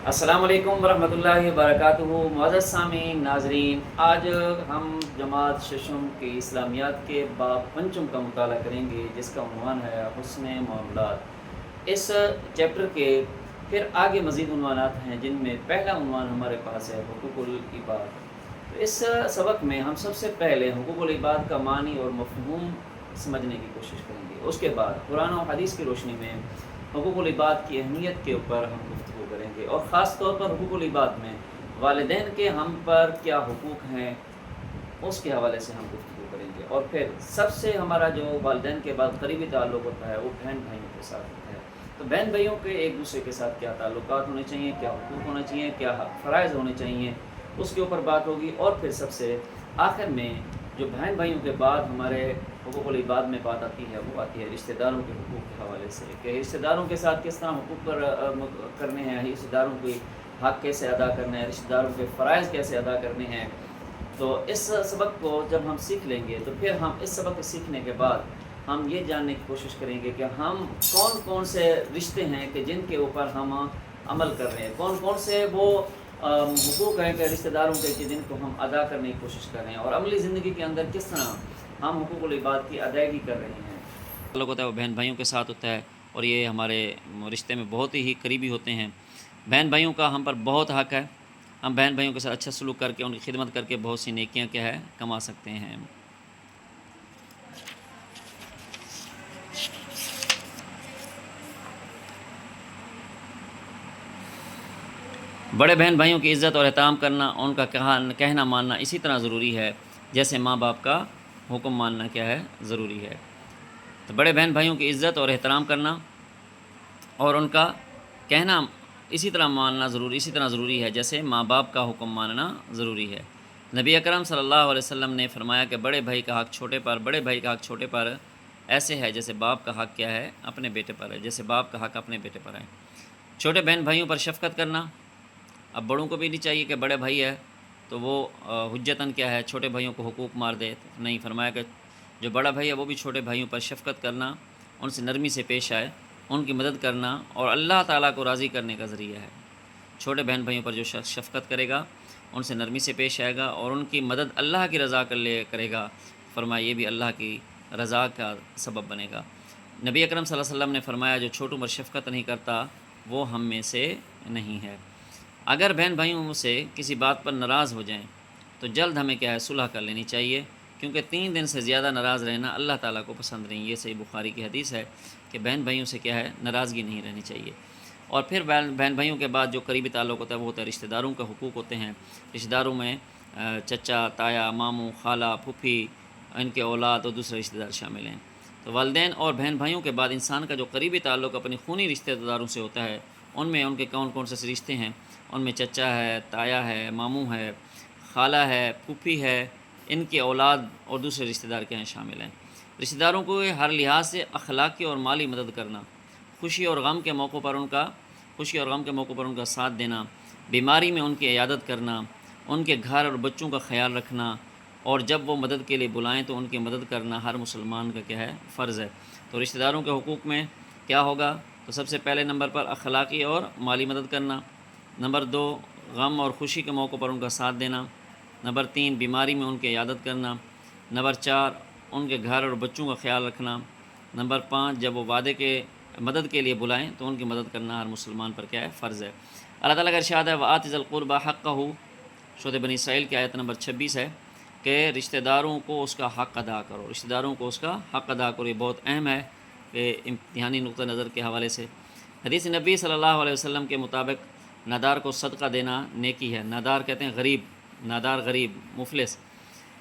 السلام علیکم ورحمۃ اللہ وبرکاتہ۔ معزز سامعین، ناظرین، آج ہم جماعت ششم کی اسلامیات کے باب پنچم کا مطالعہ کریں گے، جس کا عنوان ہے حسن معاملات۔ اس چیپٹر کے پھر آگے مزید عنوانات ہیں، جن میں پہلا عنوان ہمارے پاس ہے حقوق العباد۔ تو اس سبق میں ہم سب سے پہلے حقوق العباد کا معنی اور مفہوم سمجھنے کی کوشش کریں گے۔ اس کے بعد قرآن و حدیث کی روشنی میں حقوق العباد کی اہمیت کے اوپر ہم گفتگو کریں گے، اور خاص طور پر حقوق العباد میں والدین کے ہم پر کیا حقوق ہیں اس کے حوالے سے ہم گفتگو کریں گے۔ اور پھر سب سے ہمارا جو والدین کے بعد قریبی تعلق ہوتا ہے وہ بہن بھائیوں کے ساتھ ہوتا ہے۔ تو بہن بھائیوں کے ایک دوسرے کے ساتھ کیا تعلقات ہونے چاہیے، کیا حقوق ہونے چاہیے، کیا فرائض ہونے چاہیے، اس کے اوپر بات ہوگی۔ اور پھر سب سے آخر میں جو بہن بھائیوں کے بعد ہمارے حقوق العباد میں بات آتی ہے، وہ آتی ہے رشتہ داروں کے حقوق کے حوالے سے، کہ رشتہ داروں کے ساتھ کس طرح حقوق کرنے ہیں، رشتہ داروں کے حق کیسے ادا کرنا ہے، رشتہ داروں کے فرائض کیسے ادا کرنے ہیں۔ تو اس سبق کو جب ہم سیکھ لیں گے، تو پھر ہم اس سبق کو سیکھنے کے بعد ہم یہ جاننے کی کوشش کریں گے کہ ہم کون کون سے رشتے ہیں کہ جن کے اوپر ہم عمل کر رہے ہیں، کون کون سے وہ حقوق ہیں کہ رشتہ داروں کے کہ جن کو ہم ادا کرنے کی کوشش کر رہے ہیں، اور عملی زندگی کے اندر کس طرح ہم حقوق العباد کی ادائیگی کر رہے ہیں۔ تعلق ہوتا ہے وہ بہن بھائیوں کے ساتھ ہوتا ہے، اور یہ ہمارے رشتے میں بہت ہی قریبی ہوتے ہیں۔ بہن بھائیوں کا ہم پر بہت حق ہے، ہم بہن بھائیوں کے ساتھ اچھا سلوک کر کے ان کی خدمت کر کے بہت سی نیکیاں کیا ہے کما سکتے ہیں۔ بڑے بہن بھائیوں کی عزت اور احترام کرنا، ان کا کہنا ماننا اسی طرح ضروری ہے جیسے ماں باپ کا حکم ماننا کیا ہے ضروری ہے۔ تو بڑے بہن بھائیوں کی عزت اور احترام کرنا اور ان کا کہنا اسی طرح ضروری ہے جیسے ماں باپ کا حکم ماننا ضروری ہے۔ نبی اکرم صلی اللہ علیہ وسلم نے فرمایا کہ بڑے بھائی کا حق چھوٹے پر ایسے ہے جیسے باپ کا حق کیا ہے اپنے بیٹے پر ہے، جیسے باپ کا حق اپنے بیٹے پر ہے۔ چھوٹے بہن بھائیوں پر شفقت کرنا، اب بڑوں کو بھی نہیں چاہیے کہ بڑے بھائی ہے تو وہ حجتاً کیا ہے چھوٹے بھائیوں کو حقوق مار دے، نہیں، فرمایا کہ جو بڑا بھائی ہے وہ بھی چھوٹے بھائیوں پر شفقت کرنا، ان سے نرمی سے پیش آئے، ان کی مدد کرنا اور اللہ تعالیٰ کو راضی کرنے کا ذریعہ ہے۔ چھوٹے بہن بھائیوں پر جو شخص شفقت کرے گا، ان سے نرمی سے پیش آئے گا اور ان کی مدد اللہ کی رضا کے لیے کرے گا، فرمایا یہ بھی اللہ کی رضا کا سبب بنے گا۔ نبی اکرم صلی اللہ علیہ وسلم نے فرمایا جو چھوٹوں پر شفقت نہیں کرتا وہ ہم میں سے نہیں ہے۔ اگر بہن بھائیوں سے کسی بات پر ناراض ہو جائیں تو جلد ہمیں کیا ہے صلح کر لینی چاہیے، کیونکہ 3 دن سے زیادہ ناراض رہنا اللہ تعالیٰ کو پسند نہیں۔ یہ صحیح بخاری کی حدیث ہے کہ بہن بھائیوں سے کیا ہے ناراضگی نہیں رہنی چاہیے۔ اور پھر بہن بھائیوں کے بعد جو قریبی تعلق ہوتا ہے وہ ہوتا ہے رشتہ داروں کا حقوق ہوتے ہیں۔ رشتہ داروں میں چچا، تایا، ماموں، خالہ، پھوپھی، ان کے اولاد اور دوسرے رشتہ دار شامل ہیں۔ تو والدین اور بہن بھائیوں کے بعد انسان کا جو قریبی تعلق اپنی خونی رشتہ داروں سے ہوتا ہے، ان میں ان کے کون کون سے رشتے ہیں، ان میں چچا ہے، تایا ہے، ماموں ہے، خالہ ہے، پھوپھی ہے، ان کے اولاد اور دوسرے رشتہ دار کے ہیں شامل ہیں۔ رشتہ داروں کو ہر لحاظ سے اخلاقی اور مالی مدد کرنا، خوشی اور غم کے موقع پر ان کا ساتھ دینا، بیماری میں ان کی عیادت کرنا، ان کے گھر اور بچوں کا خیال رکھنا، اور جب وہ مدد کے لیے بلائیں تو ان کی مدد کرنا ہر مسلمان کا کیا ہے فرض ہے۔ تو رشتہ داروں کے حقوق میں کیا ہوگا؟ تو سب سے پہلے نمبر پر اخلاقی اور مالی مدد کرنا، نمبر 2 غم اور خوشی کے موقع پر ان کا ساتھ دینا، نمبر 3 بیماری میں ان کی عیادت کرنا، نمبر 4 ان کے گھر اور بچوں کا خیال رکھنا، نمبر 5 جب وہ مدد کے لیے بلائیں تو ان کی مدد کرنا ہر مسلمان پر کیا ہے فرض ہے۔ اللہ تعالیٰ کا ارشاد ہے وَآتِ ذِی الْقُرْبَىٰ حَقَّهُ، سورۃ بنی اسرائیل کی آیت نمبر 26 ہے کہ رشتہ داروں کو اس کا حق ادا کرو، رشتہ داروں کو اس کا حق ادا کرو۔ یہ بہت اہم ہے کہ امتحانی نقطہ نظر کے حوالے سے حدیث نبی صلی اللہ علیہ وسلم کے مطابق نادار کو صدقہ دینا نیکی ہے۔ نادار کہتے ہیں غریب مفلس،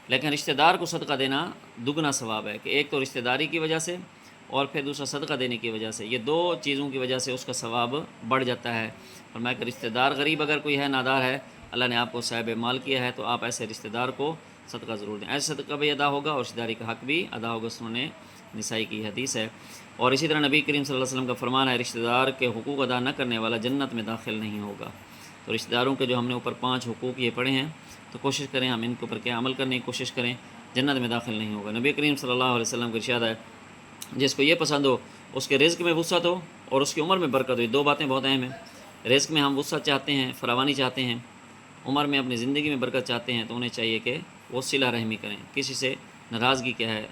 لیکن رشتہ دار کو صدقہ دینا دگنا ثواب ہے، کہ ایک تو رشتہ داری کی وجہ سے اور پھر دوسرا صدقہ دینے کی وجہ سے، یہ 2 چیزوں کی وجہ سے اس کا ثواب بڑھ جاتا ہے۔ فرمایا کہ رشتہ دار غریب اگر کوئی ہے، نادار ہے، اللہ نے آپ کو صاحب مال کیا ہے تو آپ ایسے رشتہ دار کو صدقہ ضرور دیں، ایسے صدقہ بھی ادا ہوگا اور رشتہ داری کا حق بھی ادا ہوگا۔ سنن نسائی کی حدیث ہے۔ اور اسی طرح نبی کریم صلی اللہ علیہ وسلم کا فرمان ہے رشتہ دار کے حقوق ادا نہ کرنے والا جنت میں داخل نہیں ہوگا۔ تو رشتہ داروں کے جو ہم نے اوپر 5 حقوق یہ پڑھے ہیں، تو کوشش کریں ہم ان کے اوپر کیا عمل کرنے کی کوشش کریں، جنت میں داخل نہیں ہوگا۔ نبی کریم صلی اللہ علیہ وسلم کا ارشاد ہے جس کو یہ پسند ہو اس کے رزق میں وسعت ہو اور اس کی عمر میں برکت ہو۔ یہ 2 باتیں بہت اہم ہیں۔ رزق میں ہم وسعت چاہتے ہیں، فراوانی چاہتے ہیں، عمر میں اپنی زندگی میں برکت چاہتے ہیں، تو انہیں چاہیے کہ وہ صلہ رحمی کریں، کسی سے ناراضگی کیا ہے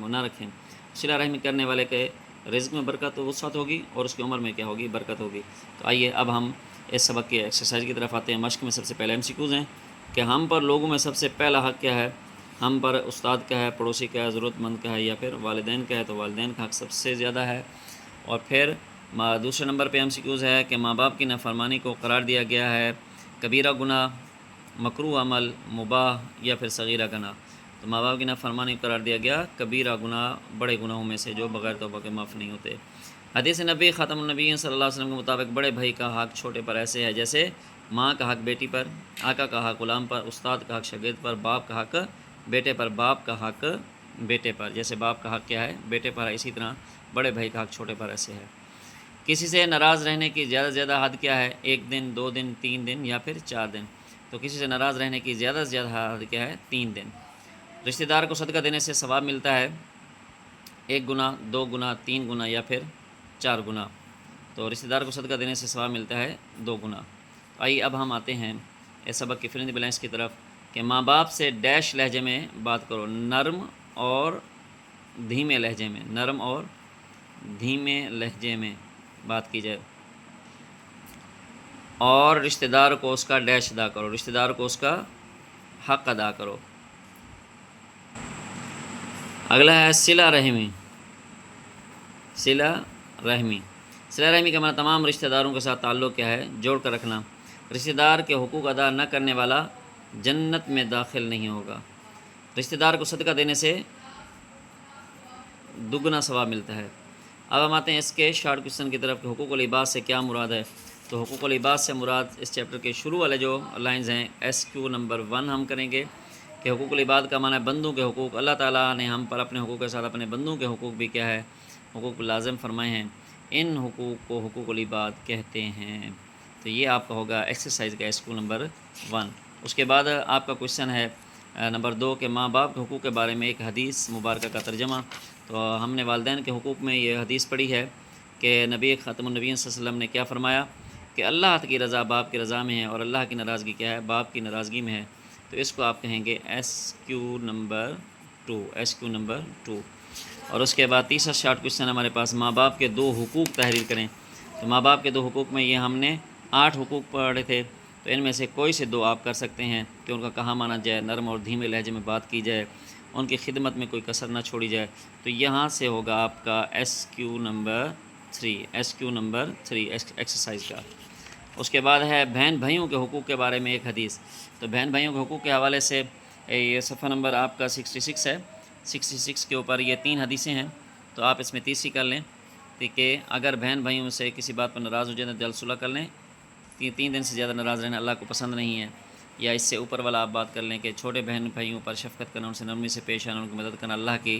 نہ رکھیں۔ صلہ رحمی کرنے والے کے رزق میں برکت و وسعت ہوگی اور اس کی عمر میں کیا ہوگی؟ برکت ہوگی۔ تو آئیے اب ہم اس سبق کے ایکسرسائز کی طرف آتے ہیں۔ مشق میں سب سے پہلے MCQs ہیں کہ ہم پر لوگوں میں سب سے پہلا حق کیا ہے؟ ہم پر استاد کا ہے، پڑوسی کا ہے، ضرورت مند کا ہے، یا پھر والدین کا ہے؟ تو والدین کا حق سب سے زیادہ ہے۔ اور پھر دوسرے نمبر پہ MCQs ہے کہ ماں باپ کی نافرمانی کو قرار دیا گیا ہے کبیرہ گناہ، مکروہ عمل، مباح یا پھر صغیرہ گناہ۔ تو ماں باپ کی نافرمانی کو قرار دیا گیا کبیرہ گناہ، بڑے گناہوں میں سے جو بغیر توبہ کے معاف نہیں ہوتے۔ حدیث نبی خاتم النبیین صلی اللہ علیہ وسلم کے مطابق بڑے بھائی کا حق چھوٹے پر ایسے ہے جیسے ماں کا حق بیٹی پر، آقا کا حق غلام پر، استاد کا حق شاگرد پر، باپ کا حق بیٹے پر، باپ کا حق بیٹے پر۔ جیسے باپ کا حق کیا ہے؟ بیٹے پر ہے، اسی طرح بڑے بھائی کا حق چھوٹے پر ایسے ہے۔ کسی سے ناراض رہنے کی زیادہ سے زیادہ حد کیا ہے؟ 1 دن، 2 دن، 3 دن یا پھر 4 دن۔ تو کسی سے ناراض رہنے کی زیادہ سے زیادہ حد کیا ہے؟ 3 دن۔ رشتہ دار کو صدقہ دینے سے ثواب ملتا ہے 1 گنا، 2 گنا، 3 گنا یا پھر 4 گنا۔ تو رشتہ دار کو صدقہ دینے سے ثواب ملتا ہے 2 گنا۔ آئیے اب ہم آتے ہیں اس سبق کی فل ان دی بلینکس کی طرف کہ ماں باپ سے ڈیش لہجے میں بات کرو، نرم اور دھیمے لہجے میں، نرم اور دھیمے لہجے میں بات کی جائے۔ اور رشتہ دار کو اس کا ڈیش ادا کرو، رشتہ دار کو اس کا حق ادا کرو۔ اگلا ہے صلہ رحمی۔ صلہ رحمی، صلہ رحمی کا معنی تمام رشتہ داروں کے ساتھ تعلق کیا ہے؟ جوڑ کر رکھنا۔ رشتہ دار کے حقوق ادا نہ کرنے والا جنت میں داخل نہیں ہوگا۔ رشتہ دار کو صدقہ دینے سے دگنا ثواب ملتا ہے۔ اب ہم آتے ہیں اس کے شارٹ کوشچن کی طرف کہ حقوق العباد سے کیا مراد ہے۔ تو حقوق العباد سے مراد اس چیپٹر کے شروع والے جو لائنز ہیں SQ نمبر 1 ہم کریں گے کہ حقوق العباد کا معنی ہے بندوں کے حقوق۔ اللہ تعالیٰ نے ہم پر اپنے حقوق کے ساتھ اپنے بندوں کے حقوق بھی کیا ہے؟ حقوق لازم فرمائے ہیں۔ ان حقوق کو حقوق العباد کہتے ہیں۔ تو یہ آپ کا ہوگا ایکسرسائز کا SQ نمبر 1۔ اس کے بعد آپ کا کوشچن ہے نمبر 2 کہ ماں باپ کے حقوق کے بارے میں ایک حدیث مبارکہ کا ترجمہ۔ تو ہم نے والدین کے حقوق میں یہ حدیث پڑھی ہے کہ نبی خاتم النبیین صلی اللہ علیہ وسلم نے کیا فرمایا کہ اللہ کی رضا باپ کی رضا میں ہے اور اللہ کی ناراضگی کیا ہے؟ باپ کی ناراضگی میں ہے۔ تو اس کو آپ کہیں گے SQ نمبر 2، SQ نمبر 2۔ اور اس کے بعد تیسرا شارٹ کوشچن ہمارے پاس ماں باپ کے 2 حقوق تحریر کریں۔ تو ماں باپ کے 2 حقوق میں یہ ہم نے 8 حقوق پڑھے تھے، تو ان میں سے کوئی سے 2 آپ کر سکتے ہیں کہ ان کا کہاں مانا جائے، نرم اور دھیمے لہجے میں بات کی جائے، ان کی خدمت میں کوئی کسر نہ چھوڑی جائے۔ تو یہاں سے ہوگا آپ کا SQ number 3، SQ number 3 exercise کا۔ اس کے بعد ہے بہن بھائیوں کے حقوق کے بارے میں ایک حدیث۔ تو بہن بھائیوں کے حقوق کے حوالے سے یہ صفحہ نمبر آپ کا 66 ہے۔ 66 کے اوپر یہ 3 حدیثیں ہیں، تو آپ اس میں تیسری کر لیں کہ اگر بہن بھائیوں سے کسی بات پر ناراض ہو جائے تو جلد صلح کر لیں۔ 3 دن سے زیادہ ناراض رہنا اللہ کو پسند نہیں ہے۔ یا اس سے اوپر والا آپ بات کر لیں کہ چھوٹے بہن بھائیوں پر شفقت کرنا، ان سے نرمی سے پیش آنا، ان کی مدد کرنا اللہ کی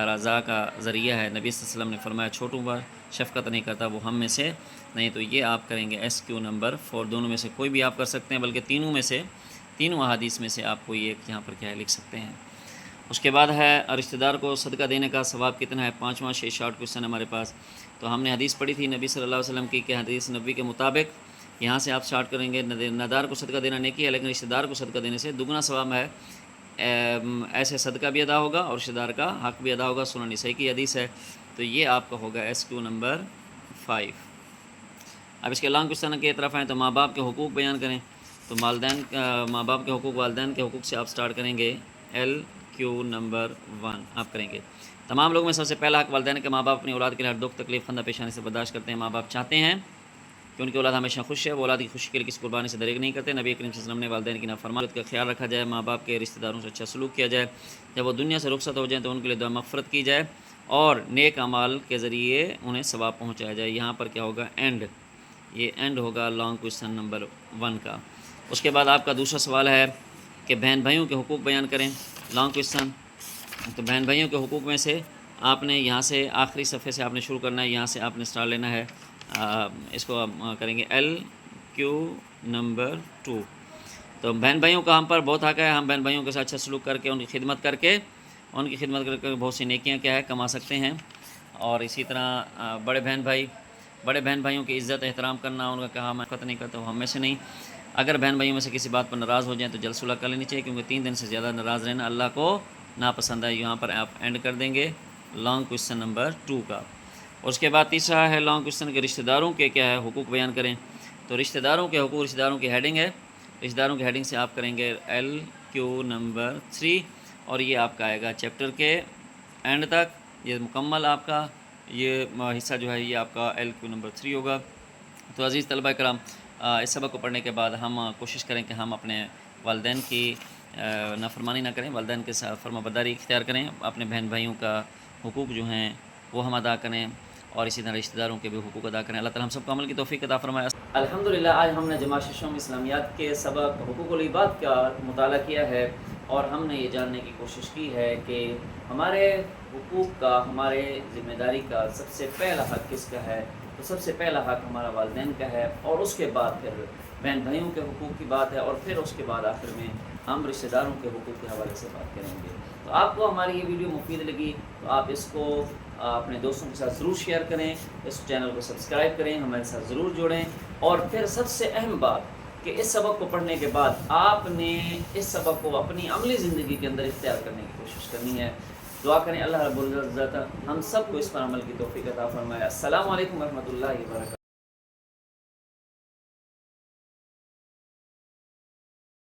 رضا کا ذریعہ ہے۔ نبی صلی اللہ علیہ وسلم نے فرمایا چھوٹوں پر شفقت نہیں کرتا وہ ہم میں سے نہیں۔ تو یہ آپ کریں گے SQ نمبر 4۔ دونوں میں سے کوئی بھی آپ کر سکتے ہیں، بلکہ تینوں احادیث میں سے آپ کوئی ایک یہاں پر کیا ہے لکھ سکتے ہیں۔ اس کے بعد ہے رشتہ دار کو صدقہ دینے کا ثواب کتنا ہے؟ 5واں شارٹ کوشچن ہمارے پاس۔ تو ہم نے حدیث پڑھی تھی نبی صلی اللہ علیہ وسلم کی کہ حدیث نبی کے مطابق یہاں سے آپ سٹارٹ کریں گے، نادار کو صدقہ دینا نیکی ہے لیکن رشتہ دار کو صدقہ دینے سے دگنا ثواب ہے۔ ایسے صدقہ بھی ادا ہوگا اور رشتہ دار کا حق بھی ادا ہوگا، سنن نسائی کی حدیث ہے۔ تو یہ آپ کا ہوگا SQ نمبر 5۔ اب اس کے لانگ کوشچن کی طرف آئیں تو ماں باپ کے حقوق بیان کریں۔ تو ماں باپ کے حقوق، والدین کے حقوق سے آپ سٹارٹ کریں گے LQ نمبر 1 آپ کریں گے۔ تمام لوگوں میں سب سے پہلا حق والدین کے، ماں باپ اپنی اولاد کے لیے ہر دکھ تکلیف خندہ پیشانی سے برداشت کرتے ہیں۔ ماں باپ چاہتے ہیں کہ ان کی اولاد ہمیشہ خوش ہے، وہ اولاد کی خوشی کے لیے کسی قربانی سے دریغ نہیں کرتے۔ نبی کریم صلی اللہ علیہ وسلم نے والدین کی نافرمانی کا خیال رکھا جائے، ماں باپ کے رشتہ داروں سے اچھا سلوک کیا جائے، جب وہ دنیا سے رخصت ہو جائیں تو ان کے لیے دعا مغفرت کی جائے اور نیک اعمال کے ذریعے انہیں ثواب پہنچایا جائے۔ یہاں پر کیا ہوگا؟ اینڈ۔ یہ اینڈ ہوگا لانگ کوشچن نمبر 1 کا۔ اس کے بعد آپ کا دوسرا سوال ہے کہ بہن بھائیوں کے حقوق بیان کریں، لانگ کوشچن۔ تو بہن بھائیوں کے حقوق میں سے آپ نے یہاں سے آخری صفحے سے آپ نے شروع کرنا ہے، یہاں سے آپ نے سٹارٹ لینا ہے۔ اس کو کریں گے LQ نمبر 2۔ تو بہن بھائیوں کا ہم پر بہت حق ہے، ہم بہن بھائیوں کے ساتھ اچھا سلوک کر کے ان کی خدمت کر کے بہت سی نیکیاں کیا ہے کما سکتے ہیں۔ اور اسی طرح بڑے بہن بھائی بڑے بہن بھائیوں کی عزت احترام کرنا، ان کا کہا میں خط نہیں کرتا ہوں، ہم میں سے نہیں۔ اگر بہن بھائیوں میں سے کسی بات پر ناراض ہو جائیں تو جلد صلح کر لینی چاہیے، کیونکہ 3 دن سے زیادہ ناراض رہنا اللہ کو ناپسند ہے۔ یہاں پر آپ اینڈ کر دیں گے لانگ کویشچن نمبر 2 کا۔ اور اس کے بعد تیسرا ہے لانگ کویشچن کے رشتہ داروں کے کیا ہے حقوق بیان کریں۔ تو رشتہ داروں کے حقوق، رشتہ داروں کی ہیڈنگ ہے، رشتہ داروں کی ہیڈنگ سے آپ کریں گے LQ نمبر 3، اور یہ آپ کا آئے گا چیپٹر کے اینڈ تک، یہ مکمل آپ کا یہ حصہ جو ہے یہ آپ کا LQ نمبر 3 ہوگا۔ تو عزیز طلبہ کرام، اس سبق کو پڑھنے کے بعد ہم کوشش کریں کہ ہم اپنے والدین کی نافرمانی نہ کریں، والدین کے ساتھ فرما برداری اختیار کریں، اپنے بہن بھائیوں کا حقوق جو ہیں وہ ہم ادا کریں، اور اسی طرح رشتہ داروں کے بھی حقوق ادا کریں۔ اللہ تعالیٰ ہم سب کو عمل کی توفیق عطا فرمائے۔ الحمدللہ آج ہم نے جماعت ششم اسلامیات کے سبق حقوق العباد کا مطالعہ کیا ہے، اور ہم نے یہ جاننے کی کوشش کی ہے کہ ہمارے حقوق کا، ہمارے ذمہ داری کا سب سے پہلا حق کس کا ہے؟ تو سب سے پہلا حق ہمارا والدین کا ہے، اور اس کے بعد پھر بہن بھائیوں کے حقوق کی بات ہے، اور پھر اس کے بعد آخر میں ہم رشتہ داروں کے حقوق کے حوالے سے بات کریں گے۔ تو آپ کو ہماری یہ ویڈیو مفید لگی تو آپ اس کو اپنے دوستوں کے ساتھ ضرور شیئر کریں، اس چینل کو سبسکرائب کریں، ہمارے ساتھ ضرور جڑیں، اور پھر سب سے اہم بات کہ اس سبق کو پڑھنے کے بعد آپ نے اس سبق کو اپنی عملی زندگی کے اندر اختیار کرنے کی کوشش کرنی ہے۔ دعا کریں اللہ رب العزت ہم سب کو اس پر عمل کی توفیق عطا فرمائے۔ السلام علیکم ورحمۃ اللہ وبرکاتہ۔